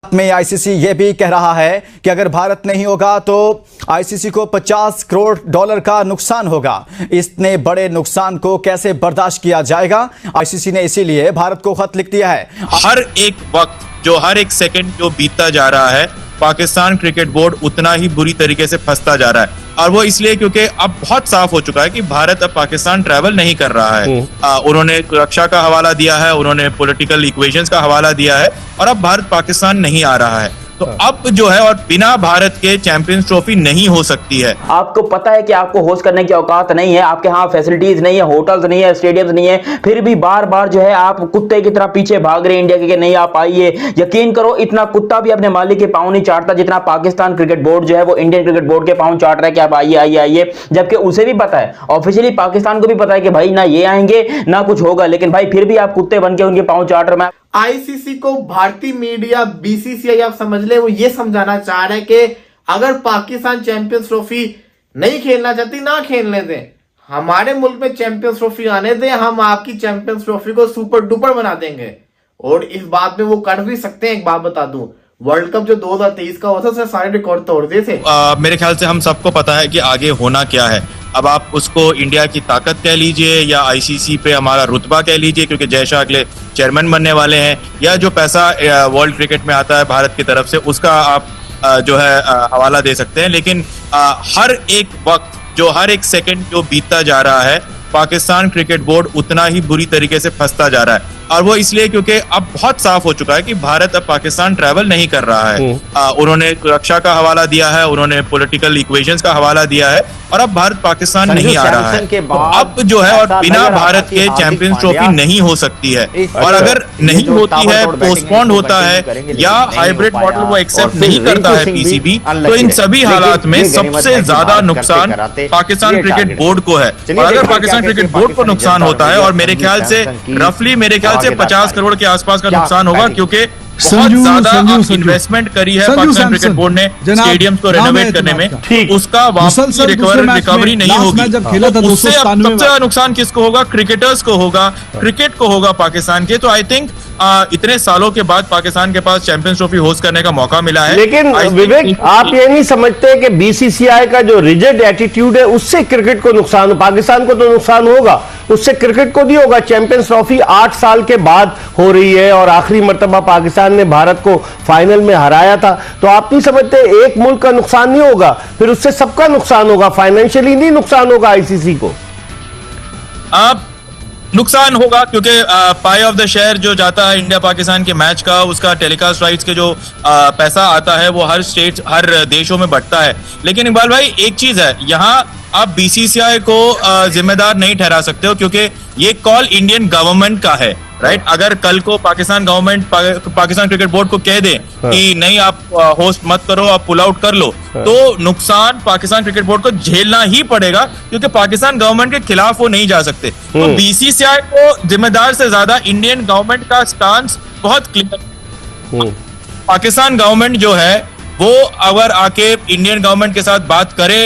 में आईसीसी यह भी कह रहा है कि अगर भारत नहीं होगा तो आईसीसी को 50 करोड़ डॉलर का नुकसान होगा। इतने बड़े नुकसान को कैसे बर्दाश्त किया जाएगा? आईसीसी ने इसीलिए भारत को खत लिख दिया है। हर एक वक्त हर एक सेकंड जो बीतता जा रहा है, पाकिस्तान क्रिकेट बोर्ड उतना ही बुरी तरीके से फंसता जा रहा है। और वो इसलिए क्योंकि अब बहुत साफ हो चुका है कि भारत अब पाकिस्तान ट्रैवल नहीं कर रहा है। उन्होंने सुरक्षा का हवाला दिया है, उन्होंने पॉलिटिकल इक्वेशंस का हवाला दिया है और अब भारत पाकिस्तान नहीं आ रहा है। तो अब और बिना भारत के चैंपियंस ट्रॉफी नहीं हो सकती है। आपको पता है कि आपको होस्ट करने की औकात नहीं है, आपके यहाँ फैसिलिटीज नहीं है, होटल्स नहीं है, स्टेडियम्स नहीं है, फिर भी बार बार आप कुत्ते की तरह पीछे भाग रहे हैं इंडिया के नहीं आप आइए। यकीन करो इतना कुत्ता भी अपने मालिक के पांव नहीं चाटता जितना पाकिस्तान क्रिकेट बोर्ड वो इंडियन क्रिकेट बोर्ड के पांव चाट रहा है कि आप आइए आइए आइए। जबकि उसे भी पता है, ऑफिशियली पाकिस्तान को भी पता है कि भाई ना ये आएंगे ना कुछ होगा, लेकिन भाई फिर भी आप कुत्ते बन के उनके पांव चाट रहे हैं। आईसीसी को भारतीय मीडिया बीसीसीआई आप समझ ले, वो ये समझाना चाह रहे हैं कि अगर पाकिस्तान चैंपियंस ट्रॉफी नहीं खेलना चाहती ना खेलने दें, हमारे मुल्क में चैंपियंस ट्रॉफी आने दें, हम आपकी चैंपियंस ट्रॉफी को सुपर डुपर बना देंगे। और इस बात में वो कर भी सकते हैं। एक बात बता दूं, वर्ल्ड कप जो 2023 का हुआ था उसने सारे रिकॉर्ड तोड़ दिए थे। मेरे ख्याल से हम सबको पता है कि आगे होना क्या है। अब आप उसको इंडिया की ताकत कह लीजिए या आईसीसी पे हमारा रुतबा कह लीजिए, क्योंकि जय शाह अगले चेयरमैन बनने वाले हैं, या जो पैसा वर्ल्ड क्रिकेट में आता है भारत की तरफ से उसका आप हवाला दे सकते हैं। लेकिन हर एक वक्त हर एक सेकंड जो बीतता जा रहा है, पाकिस्तान क्रिकेट बोर्ड उतना ही बुरी तरीके से फंसता जा रहा है। और वो इसलिए क्योंकि अब बहुत साफ हो चुका है कि भारत अब पाकिस्तान ट्रैवल नहीं कर रहा है। उन्होंने सुरक्षा का हवाला दिया है, उन्होंने पॉलिटिकल इक्वेशंस का हवाला दिया है और अब भारत पाकिस्तान नहीं आ रहा है। तो अब और बिना भारत के चैंपियंस ट्रॉफी नहीं हो सकती है। और अगर नहीं होती है, पोस्टपोन्ड होता है या हाइब्रिड मॉडल वो एक्सेप्ट नहीं करता है पीसीबी, तो इन सभी हालात में सबसे ज्यादा नुकसान पाकिस्तान क्रिकेट बोर्ड को है। और अगर पाकिस्तान क्रिकेट बोर्ड को नुकसान होता है, और मेरे ख्याल से रफली 50 करोड़ के आसपास का नुकसान होगा, क्योंकि बहुत ज्यादा इन्वेस्टमेंट करी है पाकिस्तान क्रिकेट बोर्ड ने स्टेडियम को रेनोवेट करने में, उसका वापस रिकवरी नहीं होगी। तो उससे अब सबसे ज्यादा नुकसान किसको होगा? क्रिकेटर्स को होगा, क्रिकेट को होगा पाकिस्तान के। तो आई थिंक इतने सालों के बाद पाकिस्तान के पास चैंपियंस ट्रॉफी होस्ट करने का मौका मिला है। लेकिन विवेक, आप ये नहीं समझते कि बीसीसीआई का जो रिजिड एटीट्यूड है उससे क्रिकेट को नुकसान, पाकिस्तान को तो नुकसान होगा, उससे क्रिकेट को नहीं होगा। चैंपियंस ट्रॉफी 8 साल के बाद हो रही है और आखिरी मर्तबा पाकिस्तान ने भारत को फाइनल में हराया था। तो आप नहीं समझते एक मुल्क का नुकसान नहीं होगा, फिर उससे सबका नुकसान होगा, फाइनेंशियली नहीं नुकसान होगा आईसीसी को? आप नुकसान होगा क्योंकि पाई ऑफ द शेयर जो जाता है इंडिया पाकिस्तान के मैच का, उसका टेलीकास्ट राइट्स के जो पैसा आता है वो हर स्टेट हर देशों में बढ़ता है। लेकिन इकबाल भाई, एक चीज है, यहाँ आप बीसीसीआई को जिम्मेदार नहीं ठहरा सकते हो, क्योंकि ये कॉल इंडियन गवर्नमेंट का है, राइट? अगर कल को Pakistan government Pakistan cricket board को कह दे कि नहीं आप होस्ट मत करो, आप पुल आउट कर लो, तो नुकसान पाकिस्तान क्रिकेट बोर्ड को झेलना ही पड़ेगा, क्योंकि पाकिस्तान गवर्नमेंट के खिलाफ वो नहीं जा सकते। तो बीसीसीआई को जिम्मेदार से ज्यादा इंडियन गवर्नमेंट का स्टांस बहुत क्लियर। पाकिस्तान गवर्नमेंट वो अगर आके इंडियन गवर्नमेंट के साथ बात करे,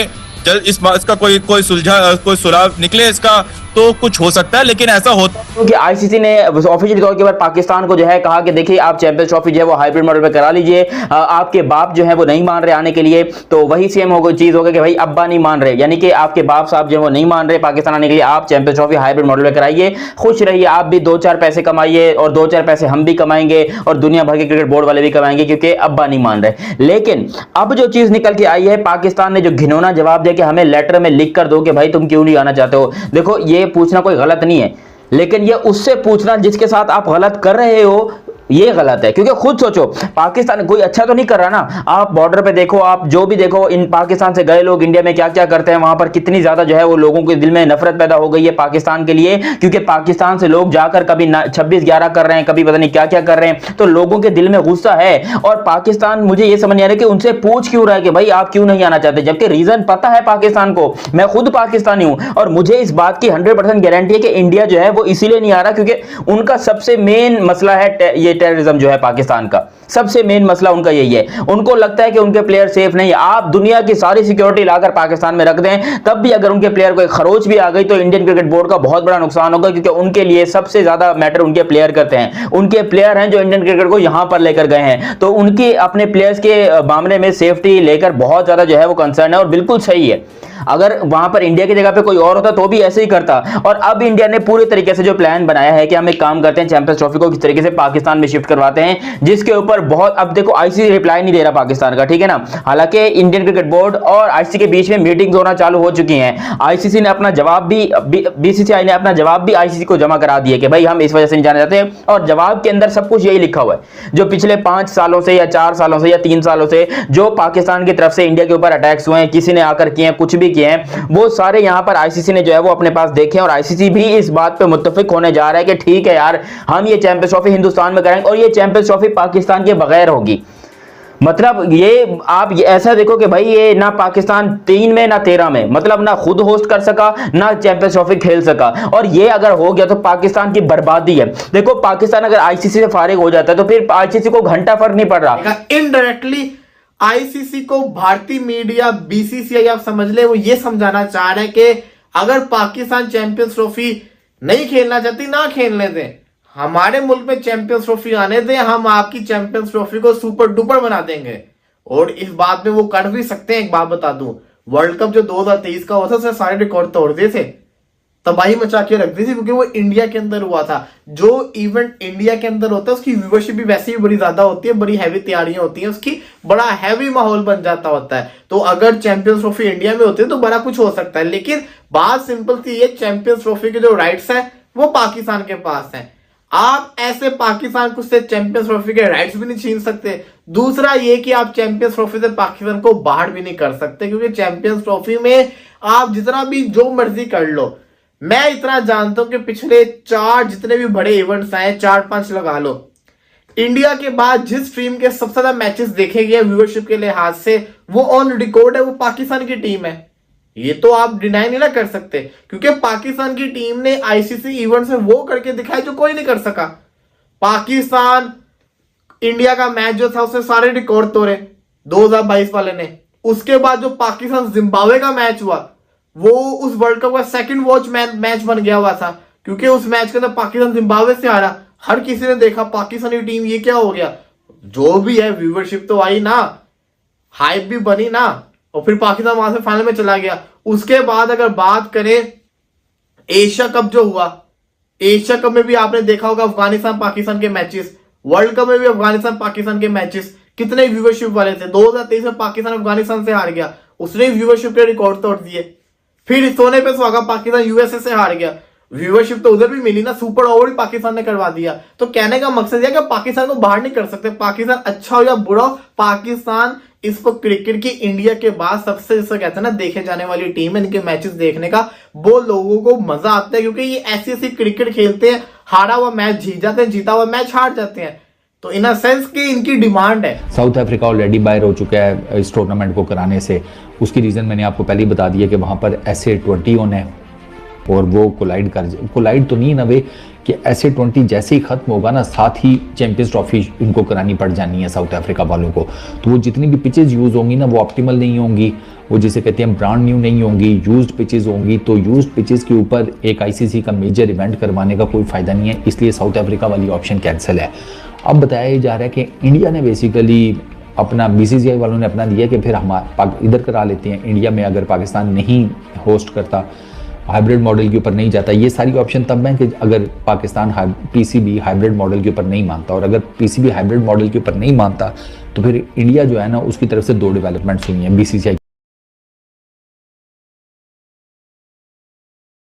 इसका कोई सुलझाव निकले इसका, तो कुछ हो सकता है। लेकिन ऐसा होता है क्योंकि आईसीसी ने ऑफिशियल तौर के बाद पाकिस्तान को कहा कि देखिए आप चैंपियंस ट्रॉफी वो हाइब्रिड मॉडल पे करा लीजिए। आपके बाप वो नहीं मान रहे आने के लिए, तो वही सेम होगा चीज होगा कि भाई अब्बा नहीं मान रहे, यानी कि आपके बाप साहब वो नहीं मान रहे पाकिस्तान आने के लिए, आप चैंपियंस ट्रॉफी हाइब्रिड मॉडल पे कराइए, खुश रहिए, आप भी 2-4 पैसे कमाइए और 2-4 पैसे हम भी कमाएंगे और दुनिया भर के क्रिकेट बोर्ड वाले भी कमाएंगे, क्योंकि अब्बा नहीं मान रहे। लेकिन अब जो चीज निकल के आई है, पाकिस्तान ने जो घिनौना जवाब दिया कि हमें लेटर में लिख कर दो कि भाई तुम क्यों नहीं आना चाहते हो। देखो, ये पूछना कोई गलत नहीं है, लेकिन ये उससे पूछना जिसके साथ आप गलत कर रहे हो, ये गलत है। क्योंकि खुद सोचो, पाकिस्तान कोई अच्छा तो नहीं कर रहा ना। आप बॉर्डर पे देखो, आप जो भी देखो, इन पाकिस्तान से गए लोग इंडिया में क्या क्या करते हैं, वहां पर कितनी ज्यादा वो लोगों के दिल में नफरत पैदा हो गई है पाकिस्तान के लिए, क्योंकि पाकिस्तान से लोग जाकर कभी 26-11 कर रहे हैं, कभी पता नहीं क्या क्या कर रहे हैं, तो लोगों के दिल में गुस्सा है। और पाकिस्तान, मुझे ये समझ नहीं आ रहा कि उनसे पूछ क्यों रहा है कि भाई आप क्यों नहीं आना चाहते, जबकि रीजन पता है पाकिस्तान को। मैं खुद पाकिस्तानी हूं और मुझे इस बात की 100% गारंटी है कि इंडिया वो इसीलिए नहीं आ रहा क्योंकि उनका सबसे मेन मसला है ये टेररिज्म जो है पाकिस्तान का, सबसे मेन मसला उनका यही है। उनको लगता है कि उनके प्लेयर सेफ नहीं है। आप दुनिया की सारी सिक्योरिटी लाकर पाकिस्तान में रख दें, तब भी अगर उनके प्लेयर को एक खरोच भी आ गई तो इंडियन क्रिकेट बोर्ड का बहुत बड़ा नुकसान होगा, क्योंकि उनके लिए सबसे ज्यादा मैटर उनके प्लेयर करते हैं। उनके प्लेयर हैं जो इंडियन क्रिकेट को यहां पर लेकर गए हैं, तो उनकी अपने प्लेयर्स के मामले में सेफ्टी लेकर बहुत ज्यादा जो है वो कंसर्न है, और बिल्कुल सही है। अगर वहां पर इंडिया की जगह पे कोई और होता तो भी ऐसे ही करता। और अब इंडिया ने पूरे तरीके से जो प्लान बनाया है कि हम एक काम करते हैं, चैंपियंस ट्रॉफी को किस तरीके से पाकिस्तान में शिफ्ट करवाते हैं, जिसके ऊपर बहुत, अब देखो आईसीसी रिप्लाई नहीं दे रहा पाकिस्तान का, ठीक है ना। हालांकि इंडियन क्रिकेट बोर्ड और आईसीसी के बीच में मीटिंग्स होना चालू हो चुकी हैं। आईसीसी ने अपना जवाब भी, बीसीसीआई ने अपना जवाब भी आईसीसी को जमा करा दिया कि भाई हम इस वजह से नहीं जाना चाहते, और जवाब के अंदर सब कुछ यही लिखा हुआ है। जो पिछले 5 सालों से या 4 सालों से या 3 सालों से जो पाकिस्तान की तरफ से इंडिया के ऊपर अटैक्स हुए हैं, किसी ने आकर किए हैं, कुछ भी किए हैं, वो सारे यहां पर आईसीसी ने जो है वो अपने पास देखे, और आईसीसी भी इस बात पे मुत्तफिक होने जा रहा है कि ठीक है यार, हम ये चैंपियंस ट्रॉफी हिंदुस्तान में करेंगे, और ये चैंपियंस ट्रॉफी पाकिस्तान के बगैर होगी। मतलब ये आप ये ऐसा देखो कि भाई ये ना पाकिस्तान 3 में ना 13 में, मतलब ना खुद होस्ट कर सका ना चैंपियंस ट्रॉफी खेल सका, और ये अगर हो गया तो पाकिस्तान की बर्बादी है। देखो पाकिस्तान अगर आईसीसी से फारिग हो जाता है तो फिर आईसीसी को घंटा फर्क नहीं पड़ रहा। इनडायरेक्टली आईसीसी को भारतीय मीडिया, बीसीसीआई आप समझ ले, वो ये समझाना चाह रहे हैं कि अगर पाकिस्तान चैंपियंस ट्रॉफी नहीं खेलना चाहती ना खेलने दें, हमारे मुल्क में चैंपियंस ट्रॉफी आने दें, हम आपकी चैंपियंस ट्रॉफी को सुपर डुपर बना देंगे। और इस बात में वो कर भी सकते हैं। एक बात बता दूं, वर्ल्ड कप जो 2023 का हुआ था, उसने सारे रिकॉर्ड तोड़ दिए थे, तबाही मचा के रख दी थी, क्योंकि वो इंडिया के अंदर हुआ था। जो इवेंट इंडिया के अंदर होता है उसकी व्यूवरशिप भी वैसे ही बड़ी ज्यादा होती है, बड़ी हैवी तैयारियां होती हैं, उसकी बड़ा हैवी माहौल बन जाता होता है। तो अगर चैंपियंस ट्रॉफी इंडिया में होती है तो बड़ा कुछ हो सकता है, लेकिन बात सिंपल सी है, चैंपियंस ट्रॉफी के जो राइट्स है वो पाकिस्तान के पास है। आप ऐसे पाकिस्तान को से चैंपियंस ट्रॉफी के राइट्स भी नहीं छीन सकते। दूसरा ये कि आप चैंपियंस ट्रॉफी से पाकिस्तान को बाहर भी नहीं कर सकते, क्योंकि चैंपियंस ट्रॉफी में आप जितना भी जो मर्जी कर लो, मैं इतना जानता हूं कि पिछले 4 जितने भी बड़े इवेंट्स आए, 4-5 लगा लो, इंडिया के बाद जिस टीम के सबसे ज्यादा मैचेस देखे गए व्यूअरशिप के लिहाज से, वो ऑन रिकॉर्ड है, वो पाकिस्तान की टीम है। ये तो आप डिनाई नहीं ना कर सकते, क्योंकि पाकिस्तान की टीम ने आईसीसी इवेंट से वो करके दिखाया जो कोई नहीं कर सका। पाकिस्तान इंडिया का मैच जो था उससे सारे रिकॉर्ड तोड़े 2022 वाले ने। उसके बाद जो पाकिस्तान जिम्बाब्वे का मैच हुआ, वो उस वर्ल्ड कप का सेकंड वॉच मैच बन गया हुआ था, क्योंकि उस मैच के अंदर पाकिस्तान जिम्बाब्वे से हारा। हर किसी ने देखा पाकिस्तानी टीम ये क्या हो गया। जो भी है व्यूवरशिप तो आई ना, हाइप भी बनी ना, और फिर पाकिस्तान वहां से फाइनल में चला गया। उसके बाद अगर बात करें एशिया कप जो हुआ, एशिया कप में भी आपने देखा होगा अफगानिस्तान पाकिस्तान के मैचेस, वर्ल्ड कप में भी अफगानिस्तान पाकिस्तान के मैचेस कितने व्यूवरशिप वाले थे। 2023 में पाकिस्तान अफगानिस्तान से हार गया, उसने व्यूवरशिप के रिकॉर्ड तोड़ दिए। फिर सोने पे सुहागा पाकिस्तान यूएसए से हार गया, व्यूवरशिप तो उधर भी मिली ना, सुपर ओवर ही पाकिस्तान ने करवा दिया। तो कहने का मकसद यह कि पाकिस्तान को बाहर नहीं कर सकते। पाकिस्तान अच्छा हो या बुरा हो, पाकिस्तान इस पर क्रिकेट की इंडिया के बाद सबसे, जिसको कहते हैं ना, देखे जाने वाली टीम है। इनके मैचेस देखने का वो लोगों को मजा आता है, क्योंकि ये ऐसी ऐसी क्रिकेट खेलते हैं, हारा हुआ मैच जीत जाते हैं, जीता हुआ मैच हार जाते हैं। तो इन अ सेंस कि इनकी डिमांड है। साउथ अफ्रीका ऑलरेडी बाहर हो चुका है इस टूर्नामेंट को कराने से। उसकी रीज़न मैंने आपको पहले ही बता दिया कि वहाँ पर SA20 होना है, और वो कोलाइड तो नहीं ना वे कि SA20 जैसे ही खत्म होगा ना, साथ ही चैंपियंस ट्रॉफी इनको करानी पड़ जानी है साउथ अफ्रीका वालों को। तो वो जितनी भी पिचेज यूज़ होंगी ना, वो ऑप्टिमल नहीं होंगी, वो जिसे कहते हैं ब्रांड न्यू नहीं होंगी, यूज्ड पिचेज होंगी। तो यूज्ड पिचेज के ऊपर एक आईसीसी का मेजर इवेंट करवाने का कोई फ़ायदा नहीं है, इसलिए साउथ अफ्रीका वाली ऑप्शन कैंसिल है। अब बताया जा रहा है कि इंडिया ने बेसिकली अपना, बीसीसीआई वालों ने अपना दिया कि फिर हम इधर करा लेते हैं इंडिया में, अगर पाकिस्तान नहीं होस्ट करता, हाइब्रिड मॉडल के ऊपर नहीं जाता। ये सारी ऑप्शन तब है कि अगर पाकिस्तान पीसीबी हाइब्रिड मॉडल के ऊपर नहीं मानता, और अगर पीसीबी हाइब्रिड मॉडल के ऊपर नहीं मानता तो फिर इंडिया जो है ना, उसकी तरफ से 2 डेवलपमेंट्स हुई हैं बीसीसीआई